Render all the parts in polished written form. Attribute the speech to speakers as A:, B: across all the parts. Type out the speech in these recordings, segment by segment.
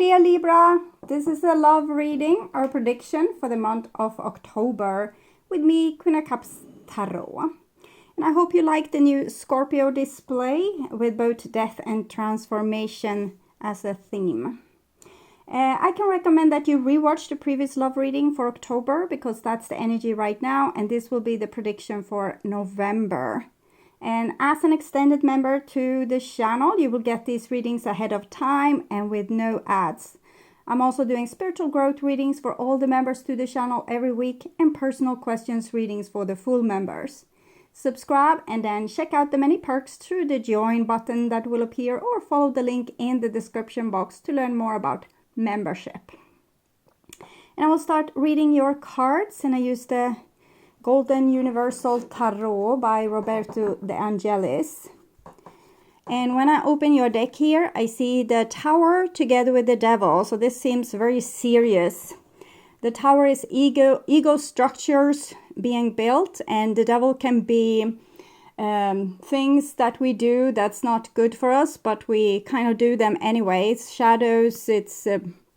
A: dear Libra, this is a love reading or prediction for the month of October with me, Queen of Cups Tarot. And I hope you like the new Scorpio display with both death and transformation as a theme. I can recommend that you rewatch the previous love reading for October because that's the energy right now, and this will be the prediction for November. And as an extended member to the channel, you will get these readings ahead of time and with no ads. I'm also doing spiritual growth readings for all the members to the channel every week and personal questions readings for the full members. Subscribe and then check out the many perks through the join button that will appear, or follow the link in the description box to learn more about membership. And I will start reading your cards, and I use the Golden Universal Tarot by Roberto De Angelis. And when I open your deck here, I see the Tower together with the Devil. So this seems very serious. The Tower is ego structures being built, and the Devil can be things that we do that's not good for us, but we kind of do them anyways. Shadows, it's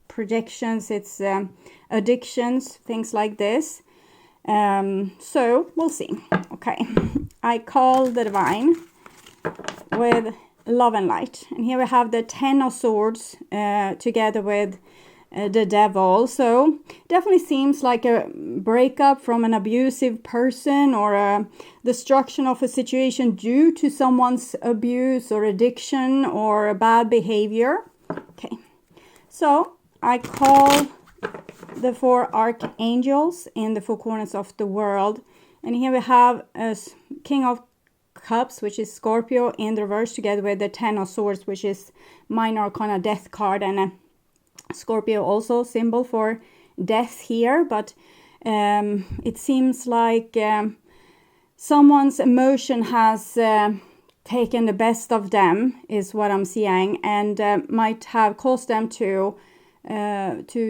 A: projections, it's addictions, things like this. So we'll see. Okay, I call the Divine with Love and Light, and here we have the Ten of Swords together with the Devil. So definitely seems like a breakup from an abusive person, or a destruction of a situation due to someone's abuse or addiction or bad behavior. Okay, so I call the four archangels in the four corners of the world, and here we have a King of Cups, which is Scorpio, in the reverse, together with the Ten of Swords, which is Minor Arcana Death card, and Scorpio also symbol for death here. But it seems like someone's emotion has taken the best of them, is what I'm seeing, and might have caused them to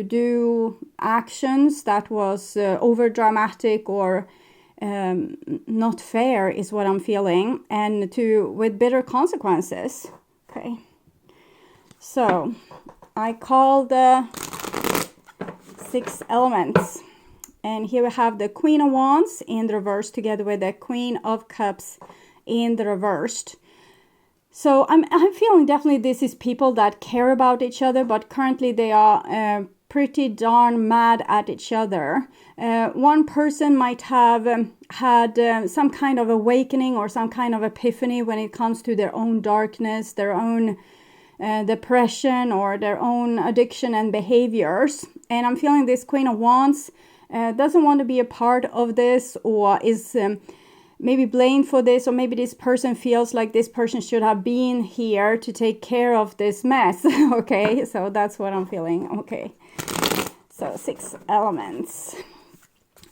A: do actions that was over dramatic or not fair, is what I'm feeling, and with bitter consequences. Okay, so I call the six elements, and here we have the Queen of Wands in the reverse together with the Queen of Cups in the reversed. So I'm feeling definitely this is people that care about each other, but currently they are pretty darn mad at each other. One person might have had some kind of awakening or some kind of epiphany when it comes to their own darkness, their own depression, or their own addiction and behaviors. And I'm feeling this Queen of Wands doesn't want to be a part of this, or is maybe blamed for this, or maybe this person feels like this person should have been here to take care of this mess. Okay, so that's what I'm feeling. Okay, so six elements: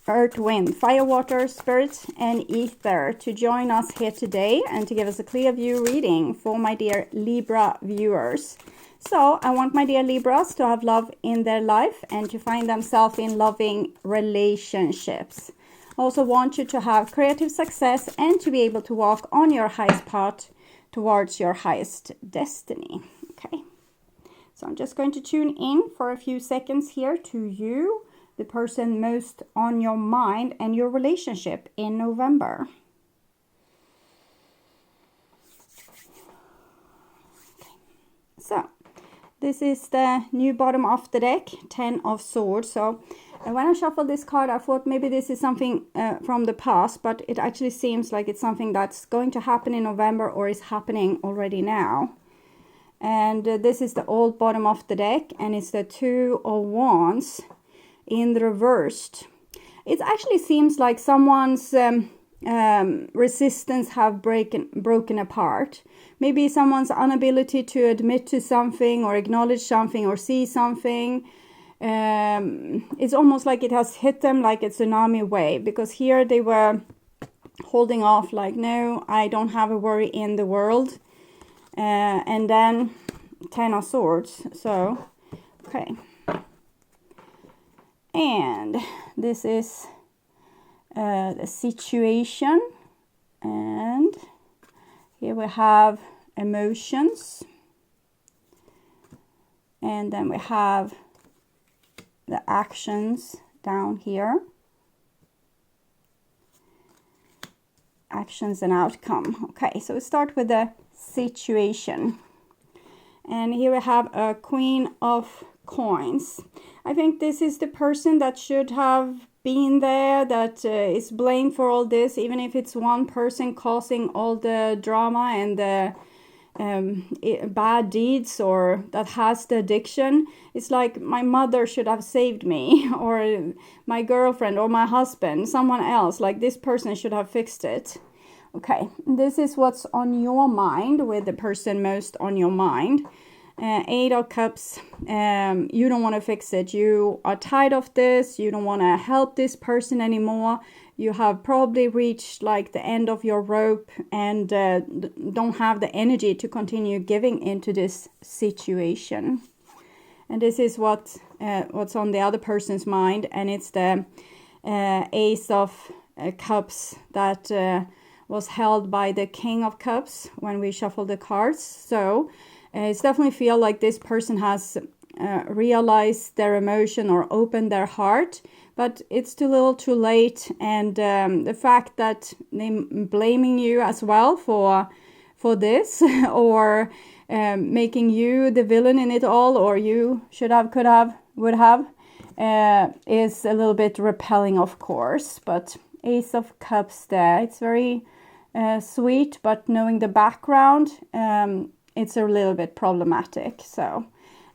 A: earth, wind, fire, water, spirit, and ether, to join us here today and to give us a clear view reading for my dear Libra viewers. So I want my dear Libras to have love in their life and to find themselves in loving relationships. Also want you to have creative success and to be able to walk on your highest path towards your highest destiny. Okay, so I'm just going to tune in for a few seconds here to you, the person most on your mind, and your relationship in November. Okay. So this is the new bottom of the deck, Ten of Swords. So when I shuffled this card, I thought maybe this is something from the past, but it actually seems like it's something that's going to happen in November, or is happening already now. And this is the old bottom of the deck, and it's the Two of Wands in the reversed. It actually seems like someone's resistance have broken apart. Maybe someone's inability to admit to something, or acknowledge something, or see something. It's almost like it has hit them like a tsunami wave, because here they were holding off like, no, I don't have a worry in the world. And then Ten of Swords. So, okay. And this is the situation, and here we have emotions, And then we have the actions down here. Actions and outcome. Okay, so we start with the situation. And here we have a Queen of Coins. I think this is the person that should have been there, that is blamed for all this, even if it's one person causing all the drama and the bad deeds, or that has the addiction. It's like, my mother should have saved me, or my girlfriend, or my husband, someone else, like this person should have fixed it. Okay, this is what's on your mind, with the person most on your mind. 8 of Cups, you don't want to fix it. You are tired of this. You don't want to help this person anymore. You have probably reached like the end of your rope, and don't have the energy to continue giving into this situation. And this is what's on the other person's mind, and it's the Ace of Cups that was held by the King of Cups when we shuffle the cards. So it's definitely feel like this person has realized their emotion or opened their heart, but it's too little too late. And the fact that they're blaming you as well for this, or making you the villain in it all, or you should have, could have, would have, is a little bit repelling, of course. But Ace of Cups there, it's very sweet, but knowing the background, it's a little bit problematic. So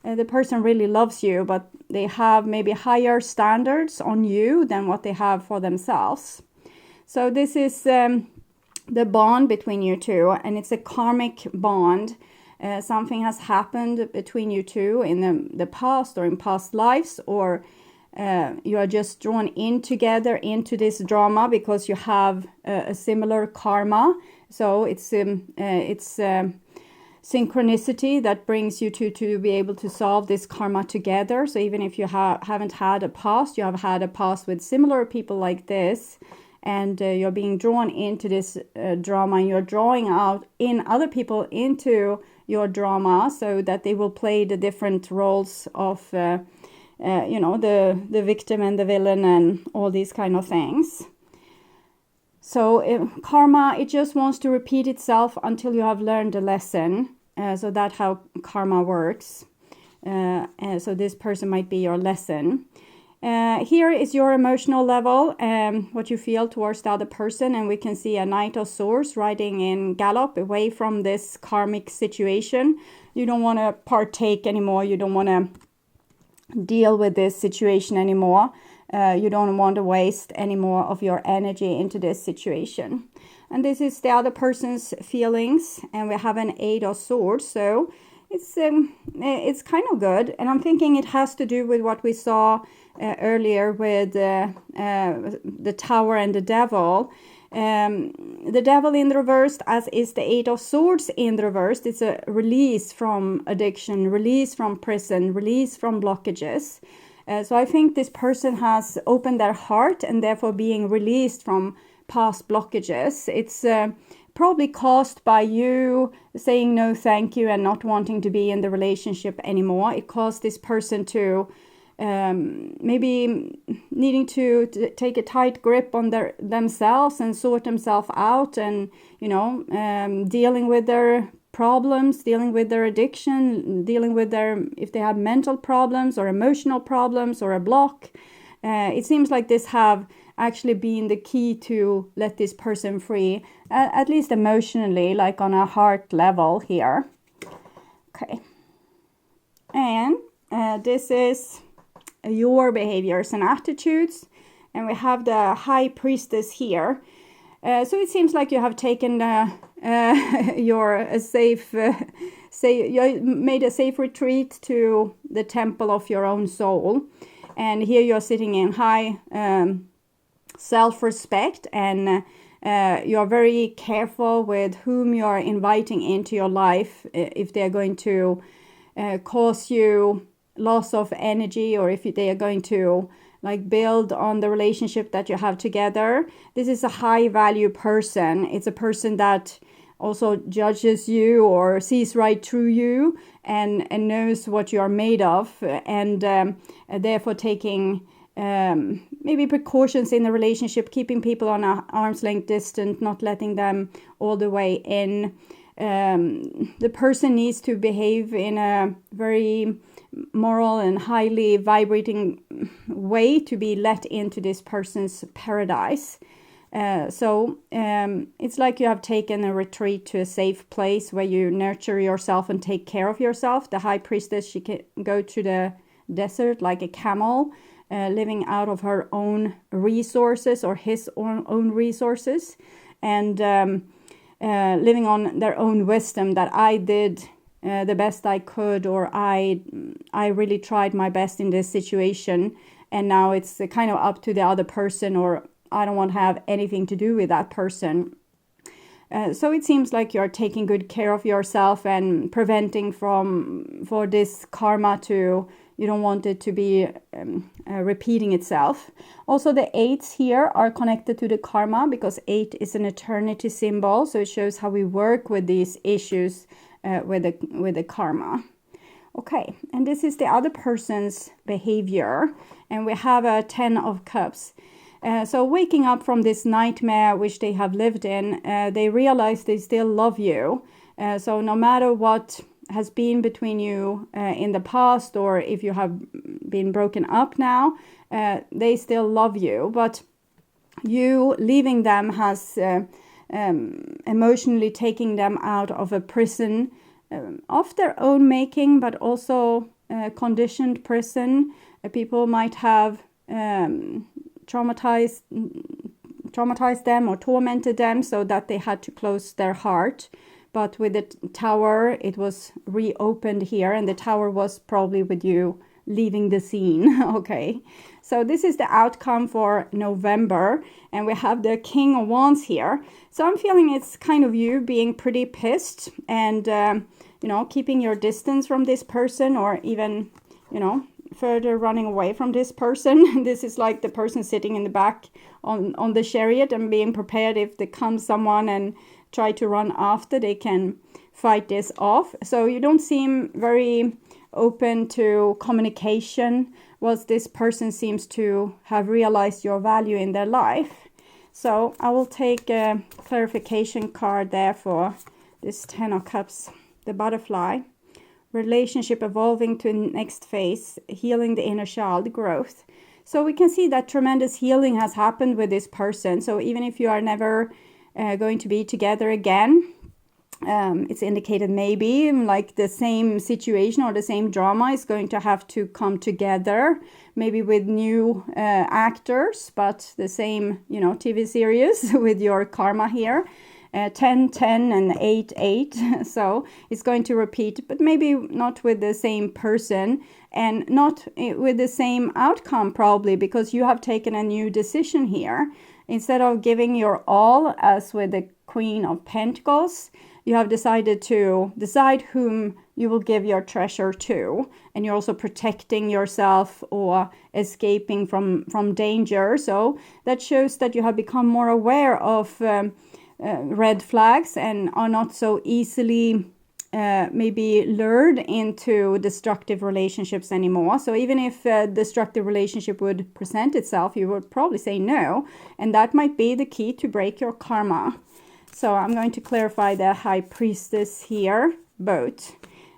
A: the person really loves you, but they have maybe higher standards on you than what they have for themselves. So this is the bond between you two, and it's a karmic bond. Something has happened between you two in the past, or in past lives, or you are just drawn in together into this drama because you have a similar karma. So it's synchronicity that brings you to be able to solve this karma together. So even if you haven't had a past, you have had a past with similar people like this, and you're being drawn into this drama, and you're drawing out in other people into your drama, so that they will play the different roles of you know, the victim and the villain and all these kind of things. So karma, it just wants to repeat itself until you have learned a lesson. So that's how karma works. So this person might be your lesson. Here is your emotional level, what you feel towards the other person. And we can see a Knight of Swords riding in gallop away from this karmic situation. You don't want to partake anymore. You don't want to deal with this situation anymore. You don't want to waste any more of your energy into this situation. And this is the other person's feelings, and we have an 8 of Swords, so it's kind of good. And I'm thinking it has to do with what we saw earlier with the Tower and the Devil. The Devil in the reverse, as is the 8 of Swords in the reverse. It's a release from addiction, release from prison, release from blockages. So I think this person has opened their heart, and therefore being released from past blockages. It's probably caused by you saying no thank you and not wanting to be in the relationship anymore. It caused this person to maybe needing to take a tight grip on themselves and sort themselves out, and you know, dealing with their problems, dealing with their addiction, dealing with if they have mental problems or emotional problems or a block. It seems like this have actually been the key to let this person free, at least emotionally, like on a heart level here. Okay. And this is your behaviors and attitudes. And we have the High Priestess here. So it seems like you have taken you made a safe retreat to the temple of your own soul. And here you're sitting in high self-respect, and you're very careful with whom you're inviting into your life, if they're going to cause you loss of energy, or if they are going to like build on the relationship that you have together. This is a high value person. It's a person that also judges you or sees right through you and knows what you are made of, and therefore taking maybe precautions in the relationship, keeping people on an arm's length distance, not letting them all the way in. The person needs to behave in a very moral and highly vibrating way to be let into this person's paradise. So it's like you have taken a retreat to a safe place where you nurture yourself and take care of yourself. The high priestess, she can go to the desert like a camel, living out of her own resources or his own resources, and living on their own wisdom, that I did the best I could, or I really tried my best in this situation, and now it's kind of up to the other person, or I don't want to have anything to do with that person. So it seems like you're taking good care of yourself and preventing for this karma to, you don't want it to be repeating itself. Also, the 8s here are connected to the karma because 8 is an eternity symbol. So it shows how we work with these issues with the karma. Okay, and this is the other person's behavior. And we have a 10 of cups. So waking up from this nightmare which they have lived in, they realize they still love you. So no matter what has been between you in the past, or if you have been broken up now, they still love you. But you leaving them has emotionally taking them out of a prison of their own making, but also conditioned prison. People might have traumatized them or tormented them so that they had to close their heart. But with the tower, it was reopened here, and the tower was probably with you leaving the scene. Okay, so this is the outcome for November, and we have the King of Wands here. So I'm feeling it's kind of you being pretty pissed and, keeping your distance from this person, or even, further running away from this person. This is like the person sitting in the back on the chariot and being prepared if there comes someone and try to run after, they can fight this off. So you don't seem very open to communication, whilst this person seems to have realized your value in their life. So I will take a clarification card there for this 10 of Cups, the butterfly. Relationship evolving to next phase, healing the inner child, growth. So we can see that tremendous healing has happened with this person. So even if you are never going to be together again, it's indicated maybe like the same situation or the same drama is going to have to come together, maybe with new actors, but the same, TV series with your karma here. 10, 10 and 8, 8. So it's going to repeat, but maybe not with the same person and not with the same outcome, probably because you have taken a new decision here. Instead of giving your all, as with the Queen of Pentacles, you have decided to decide whom you will give your treasure to. And you're also protecting yourself or escaping from danger. So that shows that you have become more aware of red flags and are not so easily maybe lured into destructive relationships anymore. So even if a destructive relationship would present itself, you would probably say no. And that might be the key to break your karma. So I'm going to clarify the High Priestess here, both.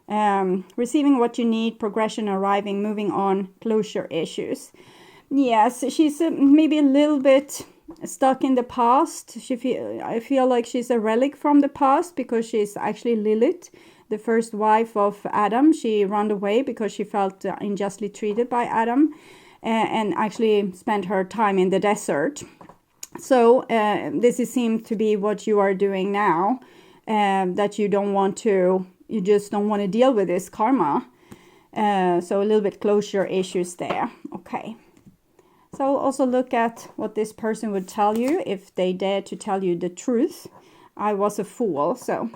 A: Receiving what you need, progression arriving, moving on, closure issues. Yes, she's maybe a little bit stuck in the past. I feel like she's a relic from the past because she's actually Lilith, the first wife of Adam. She ran away because she felt unjustly treated by Adam and actually spent her time in the desert. So this seems to be what you are doing now, that you just don't want to deal with this karma. So a little bit closure issues there. Okay. So also look at what this person would tell you if they dare to tell you the truth. I was a fool. So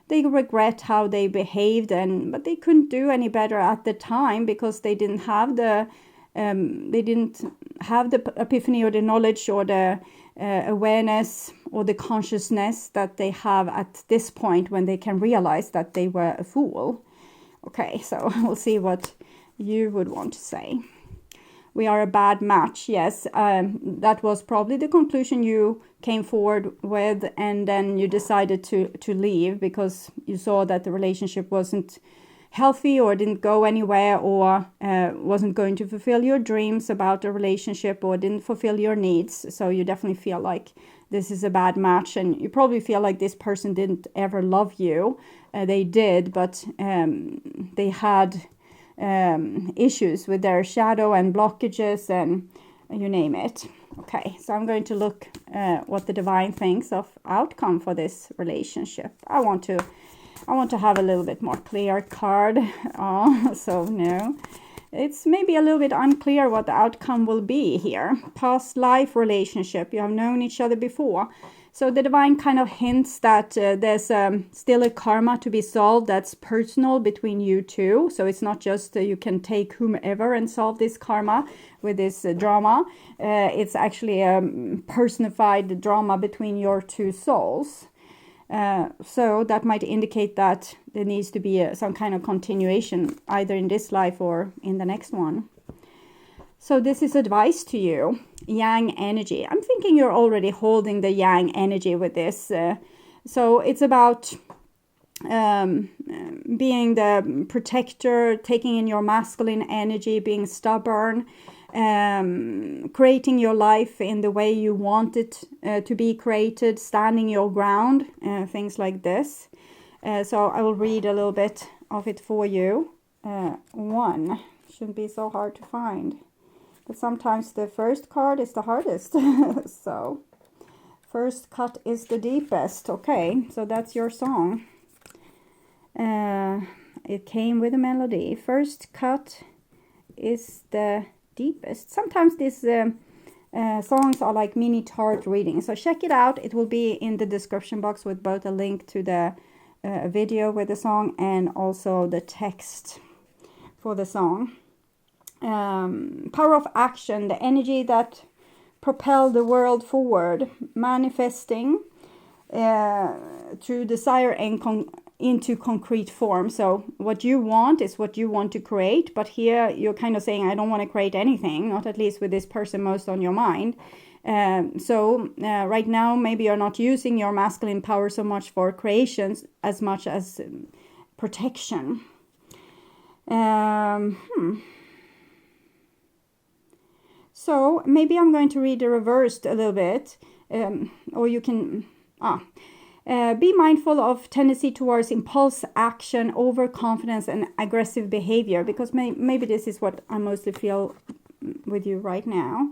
A: they regret how they behaved, but they couldn't do any better at the time because they didn't have the epiphany or the knowledge or the awareness or the consciousness that they have at this point when they can realize that they were a fool. Okay, so we'll see what you would want to say. We are a bad match. Yes, that was probably the conclusion you came forward with, and then you decided to leave because you saw that the relationship wasn't healthy or didn't go anywhere, or wasn't going to fulfill your dreams about a relationship, or didn't fulfill your needs. So you definitely feel like this is a bad match, and you probably feel like this person didn't ever love you. They did, but they had issues with their shadow and blockages and you name it. Okay, so I'm going to look what the divine thinks of outcome for this relationship. I want to have a little bit more clear card. Oh, so no, it's maybe a little bit unclear what the outcome will be here. Past life relationship, you have known each other before. So the divine kind of hints that there's still a karma to be solved that's personal between you two. So it's not just you can take whomever and solve this karma with this drama. It's actually a personified drama between your two souls. So that might indicate that there needs to be some kind of continuation either in this life or in the next one. So this is advice to you, yang energy. I'm thinking you're already holding the yang energy with this. So it's about being the protector, taking in your masculine energy, being stubborn, creating your life in the way you want it to be created, standing your ground, things like this. So I will read a little bit of it for you. One, shouldn't be so hard to find. But sometimes the first card is the hardest. So, first cut is the deepest. Okay, so that's your song. It came with a melody. First cut is the deepest. Sometimes these songs are like mini tarot readings. So check it out. It will be in the description box with both a link to the video with the song and also the text for the song. Power of action, the energy that propel the world forward, manifesting to desire and into concrete form. So what you want is what you want to create, but here you're kind of saying, I don't want to create anything, not at least with this person most on your mind. So right now, maybe you're not using your masculine power so much for creations as much as protection. So maybe I'm going to read the reversed a little bit, or you can be mindful of tendency towards impulse action, overconfidence, and aggressive behavior, because maybe this is what I mostly feel with you right now.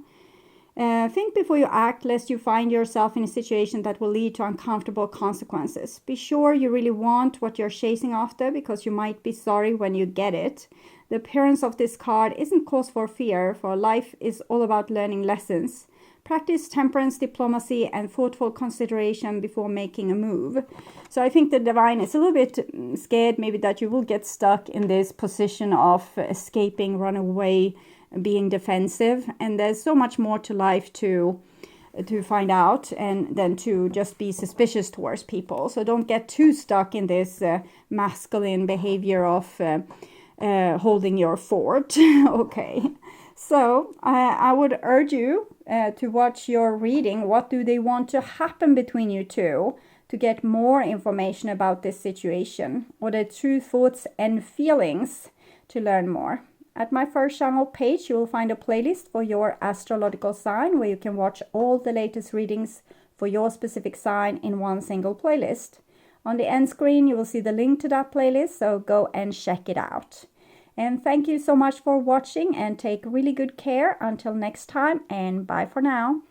A: Think before you act, lest you find yourself in a situation that will lead to uncomfortable consequences. Be sure you really want what you're chasing after, because you might be sorry when you get it. The appearance of this card isn't cause for fear, for life is all about learning lessons. Practice temperance, diplomacy, and thoughtful consideration before making a move. So I think the divine is a little bit scared maybe that you will get stuck in this position of escaping, run away, being defensive. And there's so much more to life to find out, and then to just be suspicious towards people. So don't get too stuck in this masculine behavior of holding your fort. Okay, so I would urge you to watch your reading. What do they want to happen between you two, to get more information about this situation, or the true thoughts and feelings to learn more. At my first channel page, you will find a playlist for your astrological sign, where you can watch all the latest readings for your specific sign in one single playlist. On the end screen, you will see the link to that playlist, so go and check it out. And thank you so much for watching, and take really good care until next time, and bye for now.